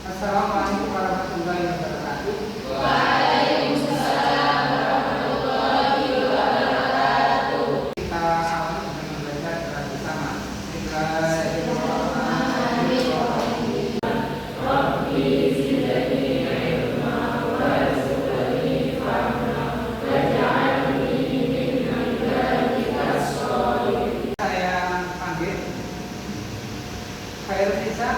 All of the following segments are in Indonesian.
Assalamualaikum warahmatullahi wabarakatuh. Waalaikumsalam warahmatullahi wabarakatuh. Kita awali dengan membaca doa bersama. Bismillahirrahmanirrahim. Rabbi zidni ilma warzuqni fahma waj'alni min ibadika sholihin. Saya panggil Khairul Nisa,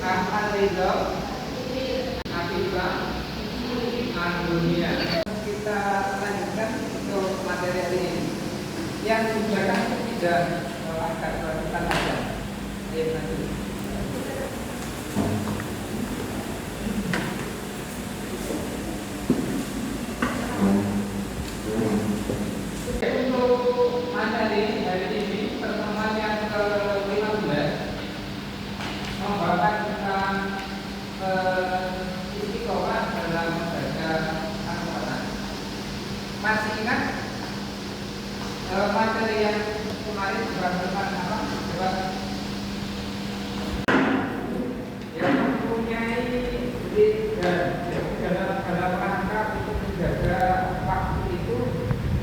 Ahmad Ridho, Afifah, Andunia. Kita lanjutkan untuk materi ini. Yang digunakan tidak agak berkaitan saja. Ayo lanjut. Untuk materi hari ini pertemuan yang ke-15 membahas tentang istiqomah dalam membaca Al-Quran. Masih ingat materi yang kemarin berkaitan apa? Coba. Yang mempunyai dalam rangka untuk menjaga waktu itu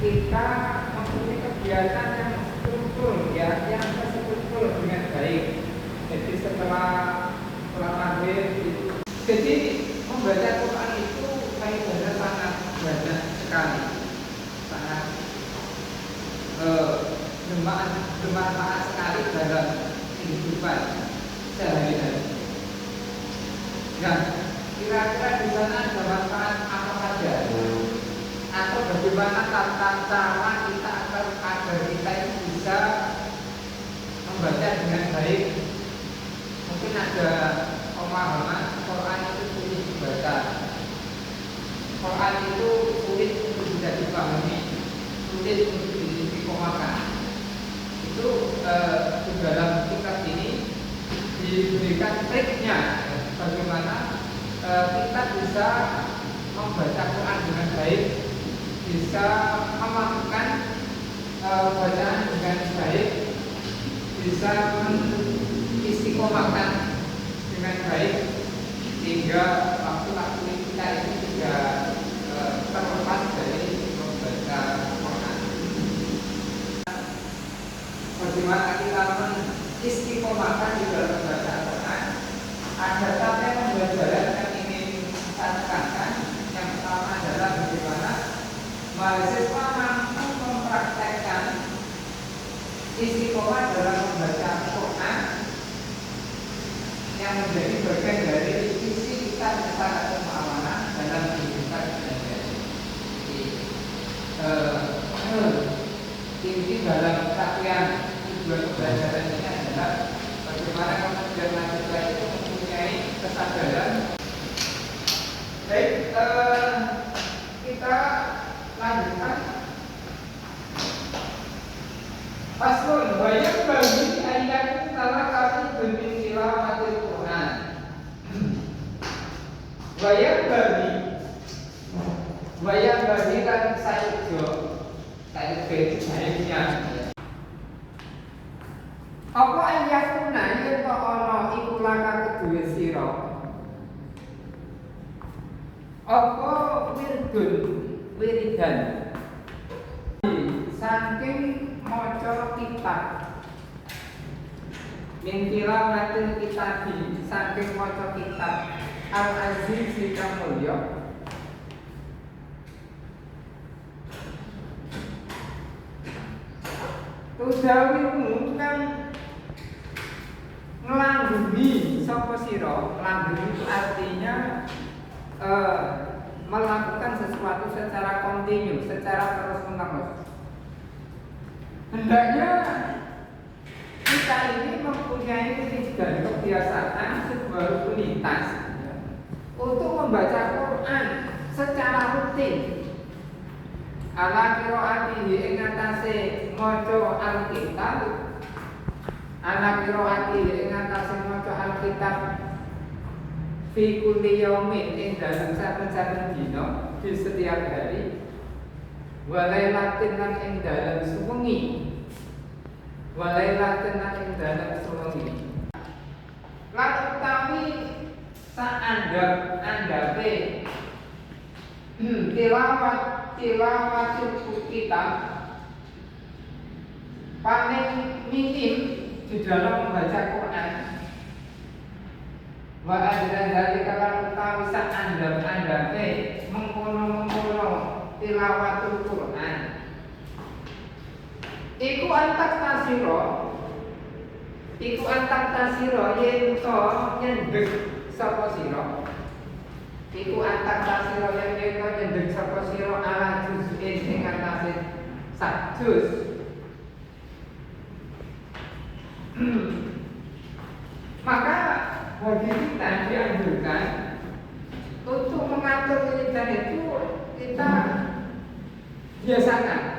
kita mempunyai kegiatan yang struktur, ya, yang terstruktur dengan baik. Jadi setelah maghrib itu, jadi membaca Quran itu faedahnya sangat banyak sekali, sangat bermanfaat sekali dalam kehidupan sehari-hari. Nah, kira-kira di sana ada manfaat apa saja? Atau bagaimana tata cara kita agar kita itu bisa membaca dengan baik? Mungkin ada pemahaman Quran itu sulit dibaca, Quran itu sulit untuk bisa dipahami, sulit untuk diistiqomahkan. Itu di dalam kitab ini diberikan triknya, bagaimana kita bisa membaca Quran dengan baik, bisa melakukan bacaan dengan baik, bisa istiqomahkan dengan baik, sehingga waktu-waktu kita ini tidak terlepas dari membaca Quran. Bagaimana kita mengistiqomahkan di dalam membaca Quran? Ada tabel pembelajaran yang ingin saya tekankan. Yang pertama adalah bagaimana mahasiswa mampu mempraktekkan istiqomah dalam membaca Quran yang menjadi bagian dari visi kita secara keamanan dalam kehidupan sehari-hari. Inti dalam capaian tujuan pembelajaran ini adalah bagaimana kemudian mahasiswa itu mempunyai kesadaran. Baik, kita lanjutkan. Paslon banyak bagi ayat salah satu bentuk tilawatil Quran. Bayang bagi kan saya bedanya. Apa ayat kuna yang tak ono iku laka kedua siro? Apa wiridan saking maca kitab, min tilawatil kitab, saking maca kitab Al-Aziz kang mulya. Tudawimu kang nglanggeni sapa sira. Langgeni itu artinya melakukan sesuatu secara kontinu, secara terus-menerus. Hendaknya kita ini mempunyai dan kebiasaan sebuah rutinitas untuk membaca Quran secara rutin. Ala qiraatihi ing atase maca Alkitab, ala qiraatihi ing atase maca Alkitab fi kulli yaumin ing dalam saben-saben dina di setiap hari, walailatin lan ing dalam sewengi, walailatin lan ing dalam sewengi. Lan utawi andap-andape tilawatul kitab paling minim di dalam membaca Quran. Wa adza dzalika lan utawi sak andap-andape mengkono-mengkono tilawatul Quran iku antak tasiro yen to nyendek sapa sira iku antak tasiro yen to nyendek sapa sira ala juz'in ing atase sak juz. Maka bagi kita dianjurkan untuk mengatur wiridan itu kita biasakan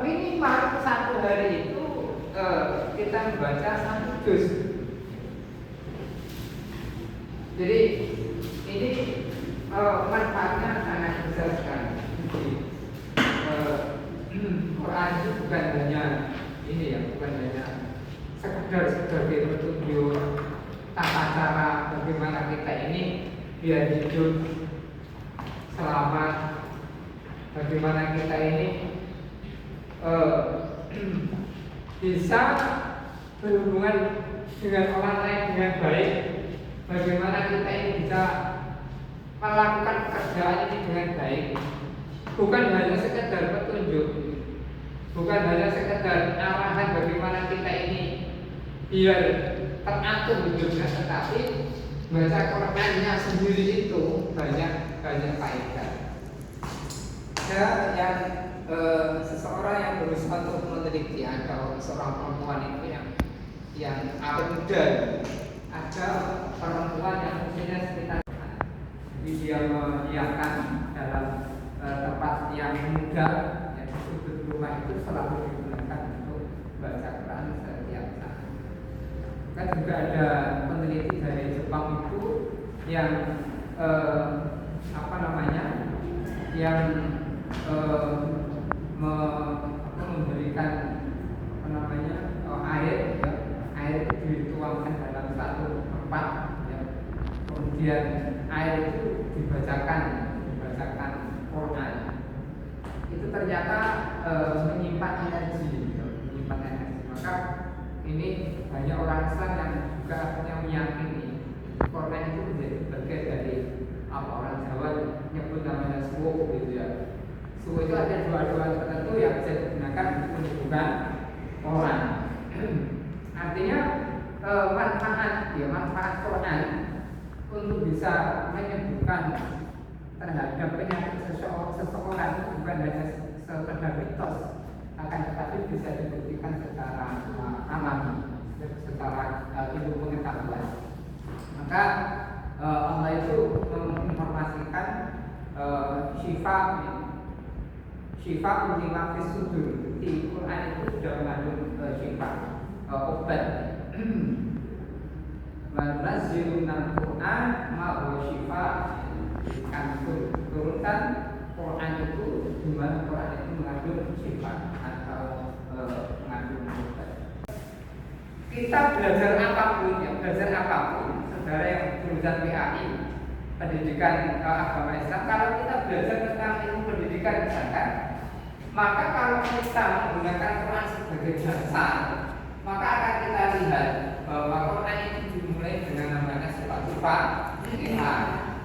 minimal satu hari itu kita membaca satu juz. Jadi ini manfaatnya sangat besar sekali. Quran itu bukan hanya ini ya, bukan hanya sekedar sebagai petunjuk tata cara bagaimana kita ini biar hidup selamat, bagaimana kita ini bisa berhubungan dengan orang lain dengan baik, bagaimana kita ini bisa melakukan pekerjaan ini dengan baik, bukan hanya sekedar petunjuk, bukan hanya sekedar arahan bagaimana kita ini biar teratur hidupnya, tetapi baca Qurannya sendiri itu banyak faedah. Ada yang seseorang yang berusaha untuk meneliti, atau seorang perempuan itu yang awet muda, ada perempuan yang usianya sekitar, jadi dia menyiapkan dalam tempat yang muda, yang sudut rumah itu selalu digunakan untuk baca Quran setiap saat. Kan juga ada peneliti dari Jepang itu yang yang memberikan air itu dituangkan dalam satu tempat, ya. Kemudian air itu dibacakan Quran, itu ternyata menyimpan energi. Maka ini banyak orang Islam yang juga akhirnya meyakini Quran itu menjadi bagian dari orang Jawa nyebut namanya suwo gitu ya. Suwo itu ada doa-doa tertentu yang bisa digunakan untuk menyembuhkan orang. Artinya manfaat Quran untuk bisa menyembuhkan terhadap penyakit seseorang itu bukan hanya sekedar mitos, akan tetapi bisa dibuktikan secara alami, secara ilmu pengetahuan. Maka Allah itu menginformasikan syifa lima fis sudur. Di Quran itu sudah mengandung syifa, obat. Manazilun al-Quran ma'hu syifa, kan turunkan Quran itu, dimana Quran itu mengandung syifa atau mengandung obat. Kita belajar apapun, saudara yang jurusan PAI, pendidikan agama Islam, kalau kita belajar tentang ilmu pendidikan misalkan, maka kalau kita menggunakan Quran sebagai dasar, maka akan kita lihat bahwa Quran itu dimulai dengan namanya surat Fatihah.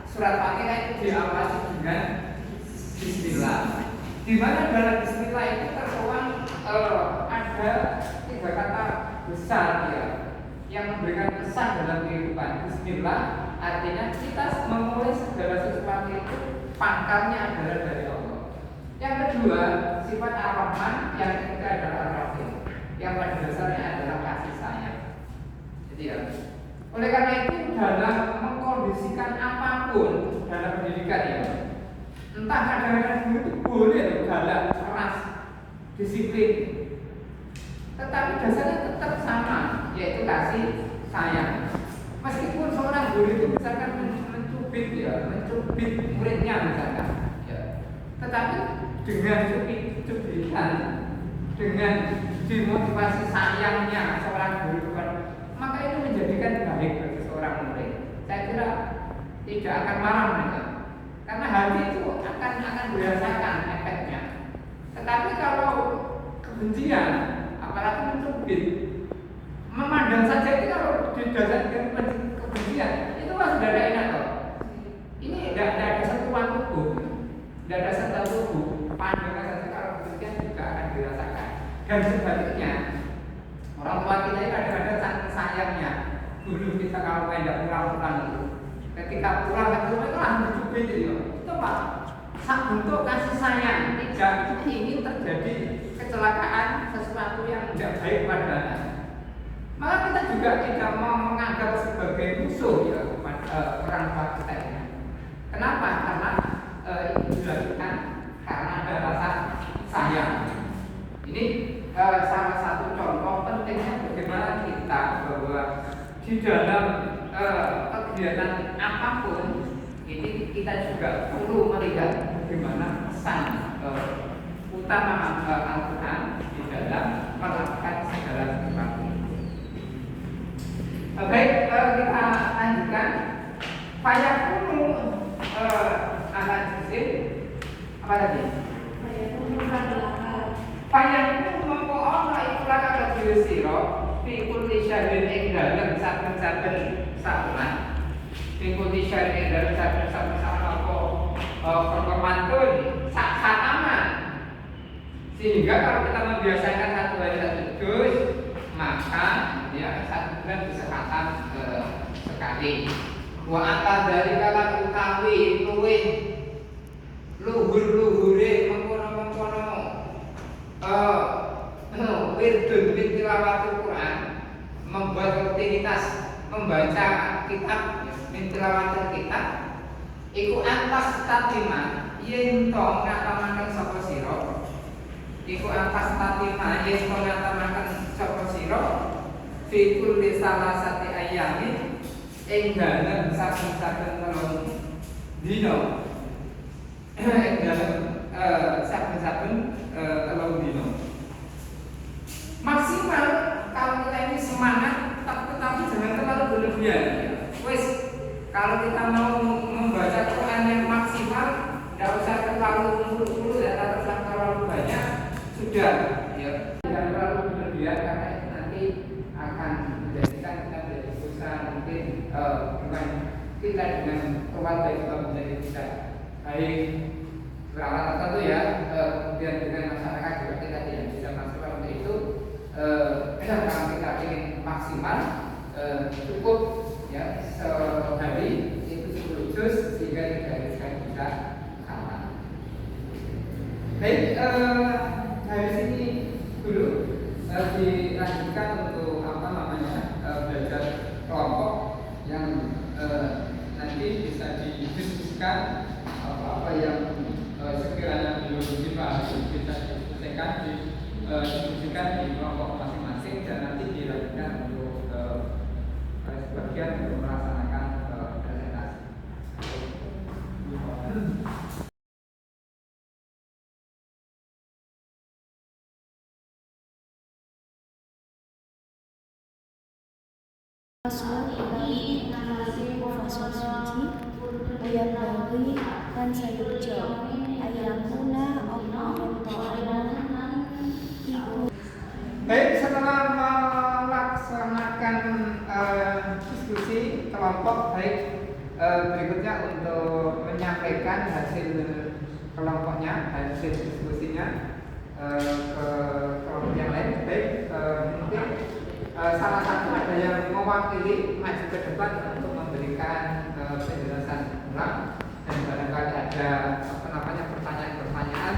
Surat Fatihah itu diawali dengan Bismillah, di mana dalam Bismillah itu tertuang ada 3 kata besar ya, yang memberikan pesan dalam kehidupan. Bismillah artinya kita memulai segala sesuatu itu pangkalnya adalah dari Allah. Yang kedua, sifat Ar-Rahman, yang ketiga adalah Ar-Rahim, yang pada dasarnya adalah kasih sayang. Jadi ya, oleh karena itu dalam mengkondisikan apapun dalam pendidikan ya, entah kadang-kadang guru itu boleh galak, keras, disiplin, tetapi dasarnya tetap sama, yaitu kasih sayang. Meskipun seorang guru itu misalkan mencubit muridnya misalkan, ya, tetapi dengan cubitan, dengan dimotivasi sayangnya seorang guru, maka itu menjadikan baik. tidak akan marah mereka, karena hati itu akan dirasakan efeknya. Tetapi kalau kebencian, apalagi mencubit, memandang saja itu kalau didasarkan kebencian, itu kan sudah ada enak kok. Ini tidak ada sentuhan tubuh, tidak ada sentuhan tubuh. Pandangan saja kalau kebencian juga akan dirasakan. Dan sebaliknya, orang tua kita ini kadang-kadang saking sayangnya, dulu kita kalau tidak pulang-pulang itu, ketika pulang ke rumah itu langsung dicubit itu. Itu apa? Sak bentuk kasih sayang, tidak ingin terjadi kecelakaan sesuatu yang tidak baik pada anak. Maka kita juga tidak mau menganggap sebagai musuh ya orang tua kita ini. Kenapa? Karena itu dilakukan karena ada rasa sayang. Ini salah satu contoh pentingnya bagaimana kita bahwa di dalam kegiatan apapun ini kita juga perlu melihat bagaimana pesan utama Al-Quran di dalam melakukan segala sesuatu. Baik, kita lanjutkan. Fayakunu akan jisim apa tadi? Fayakunu mengkoon ikulah kata jirisiro fi kulli syahrin ing dalem saben-saben saulan. Fi kulli syahrin ing dalem saben-saben saulan perkemantun sak khataman. Sehingga kalau kita membiasakan satu hari satu juz, maka ya satu bulan bisa khatam sekali. Wa ata dari kala utawi luwih luhur-luhure mengkono-mengkono wirdun min tilawatil Quran, membuat rutinitas membaca kitab min tilawatil kitab iku antas tatima yen to ngatamaken sapa sira, iku antas tatima yen to ngatamaken sapa sira fi kulli salasati ayyamin ing dalem saben-saben telung dina, ing dalem saben-saben telung dina. Maksimal kalau kita ini semangat, tetapi jangan terlalu berlebihan. Wes, kalau kita mau membaca Quran yang maksimal, tidak usah terlalu muluk-muluk dan tidak usah terlalu banyak, sudah. Ya, jangan terlalu berlebihan karena itu nanti akan menjadikan kita menjadi susah, mungkin dengan kita dengan keluarga juga menjadi tidak baik. Berawal tertentu ya, kemudian dengan masyarakat juga kita tidak bisa maksimal untuk itu. Kalau kita ingin maksimal, cukup ya sehari itu 10 juz sehingga tidak bisa khatam. Baik, dari sini dulu dilanjutkan untuk belajar kelompok yang nanti bisa didiskusikan apa yang sekiranya belum dibahas bisa didiskusikan di kelompok masing-masing dan nanti dilanjutkan untuk sebagian untuk melaksanakan presentasi. Ayat bagi dan sayurjo ayamuna Baik, setelah melaksanakan diskusi kelompok, baik berikutnya untuk menyampaikan hasil kelompoknya, hasil diskusinya ke kelompok yang lain. Baik, mungkin salah satu ada yang mewakili maju ke depan untuk memberikan penjelasan ulang dan barangkali ada pertanyaan-pertanyaan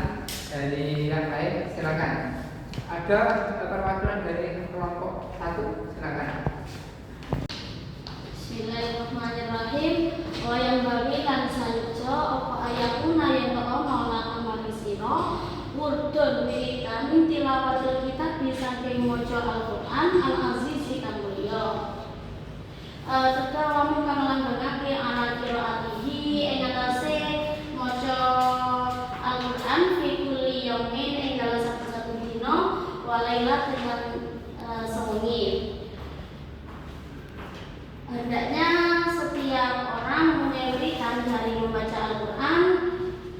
dari yang lain, silakan. Ada perwakilan dari kelompok 1, silakan. Bismillahirrahmanirrahim. Wayang bagi lan sayujo apa ayakuna yang ono lan amali sira wurdun wiridan tilawatul kitab saking maca Al-Qur'an Al-Aziz kang mulya. Tetep lamun kang langgengake ana qiraatihi ing atase maca Al-Qur'an fi kulli yaumin ing dalam satu dina walailat dengan sewengi. Hendaknya setiap orang memiliki mengumpulkan hari membaca Al-Quran,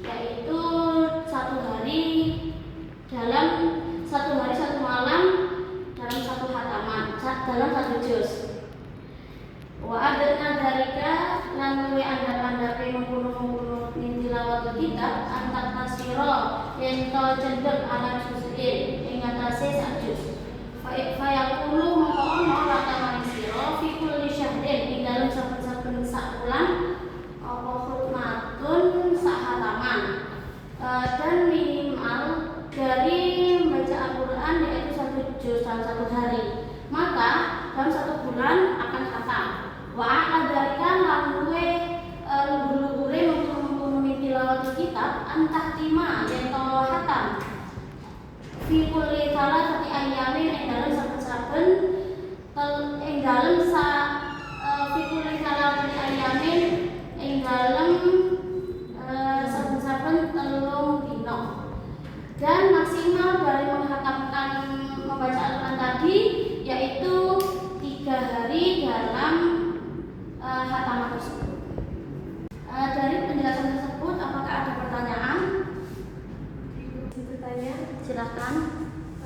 yaitu satu hari satu malam dalam satu hataman, dalam satu juz. Wa adna dalika lan luwe andhap-andhape mengkono-mengkono min tilawatul kitab antat nasira yen to cendhek ala juz'in ing atase sak juz. Fa yaqulu mongko ana rata sira fi kulli syahrin ing dalem saben-saben sak wulan apa khutmatun sak hataman. Dan minimal dari membaca Al-Quran yaitu satu juz dalam satu hari, maka dalam satu bulan akan khatam. Wa a'adhalika lan luwe luhur-luhure mengkono tilawatul kitab antah lima yen to khatam fi kulli thalathati ayyamin ing dalem saben-saben ing dalem fi kulli thalathati ayyamin ing dalem saben-saben 3 dina. Dan maksimal dari menghatamkan membaca Al-Quran tadi yaitu 3 hari dalam hataman tersebut. Dari penjelasan tersebut, apakah ada pertanyaan? Bertanya, Silakan.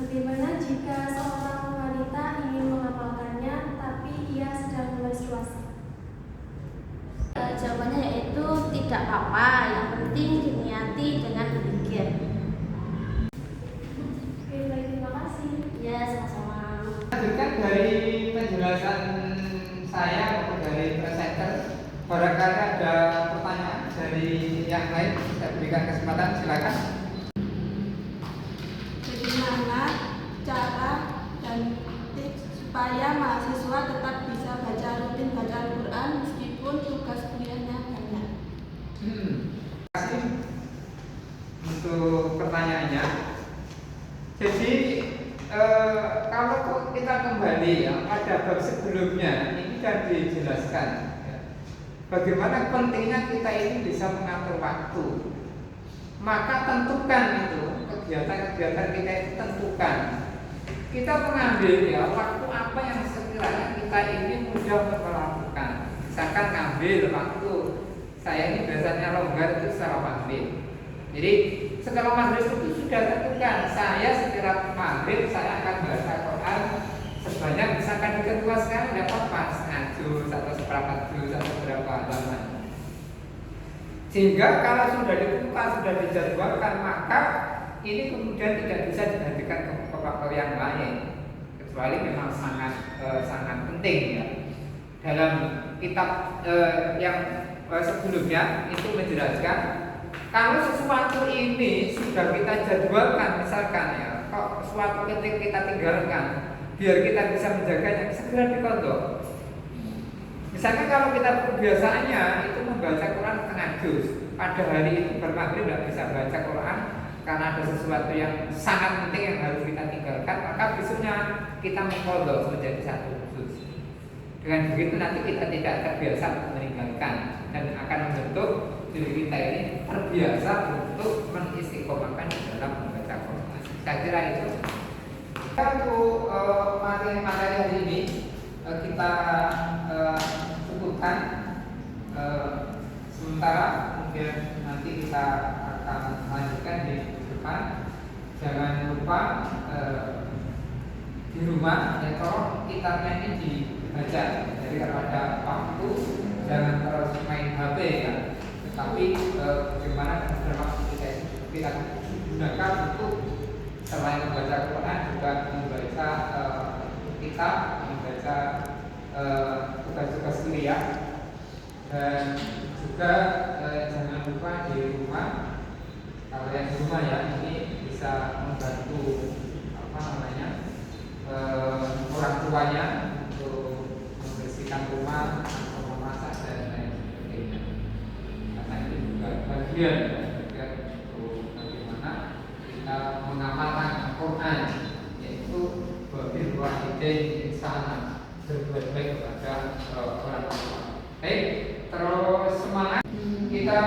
bagaimana jika seorang wanita ingin menghafalkannya tapi ia sedang menstruasi? Jawabannya yaitu tidak apa-apa, yang penting diniati dengan berzikir. Oke, baik, terima kasih. Ya, sama-sama. Lanjutkan dari penjelasan saya maupun dari presenter, barangkali ada pertanyaan dari yang lain, saya berikan kesempatan, silakan. Bagaimana cara dan tips supaya mahasiswa tetap bisa rutin baca Al-Quran meskipun tugas kuliahnya banyak? Terima kasih untuk pertanyaannya. Jadi kalau kita kembali ya pada bab sebelumnya, ini kan dijelaskan ya, bagaimana pentingnya kita ini bisa mengatur waktu. Maka tentukan itu kegiatan-kegiatan kita itu tentukan. Kita mengambil ya waktu apa yang sekiranya kita ini mudah untuk melakukan. Misalkan ngambil waktu saya ini biasanya longgar itu setelah maghrib. Jadi setelah maghrib itu sudah tentukan, saya setelah maghrib saya akan baca Quran sebanyak misalkan di ketua sekarang dapat pas juz atau seperempat juz atau berapa halaman. Sehingga kalau sudah ditentukan, sudah dijadwalkan, maka ini kemudian tidak bisa digantikan ke faktor yang lain, kecuali memang sangat penting ya. Dalam kitab yang sebelumnya itu menjelaskan kalau sesuatu ini sudah kita jadwalkan, misalkan ya, kok suatu ketika kita tinggalkan, biar kita bisa menjaganya, segera dikontrol. Misalkan kalau kita kebiasaannya itu membaca Quran setengah juz, pada hari itu bermaghrib tidak bisa baca Quran karena ada sesuatu yang sangat penting yang harus kita tinggalkan, maka besoknya kita mengkodok menjadi 1 juz. Dengan begitu nanti kita tidak terbiasa meninggalkan dan akan membentuk diri kita ini terbiasa untuk mengistiqomahkan di dalam membaca Quran. Saya kira itu. Untuk materi hari ini kita cukupkan sementara, kemudian nanti kita akan lanjutkan di depan. Jangan lupa di rumah ya, tolong kitabnya ini dibaca. Jadi kalau ada waktu jangan terus main HP ya, tetapi bagaimana kemudian waktu kita gunakan untuk selain membaca Quran juga membaca kitab, membaca tugas-tugas kuliah, dan juga jangan lupa di rumah, kalau yang di rumah ya ini bisa membantu orang tuanya untuk membersihkan rumah atau memasak dan lain sebagainya, karena itu juga bagian untuk bagaimana kita mengamalkan Al-Quran, yaitu wabil walidain ihsanan, berbuat baik kepada orang tua. Baik, terus semangat kita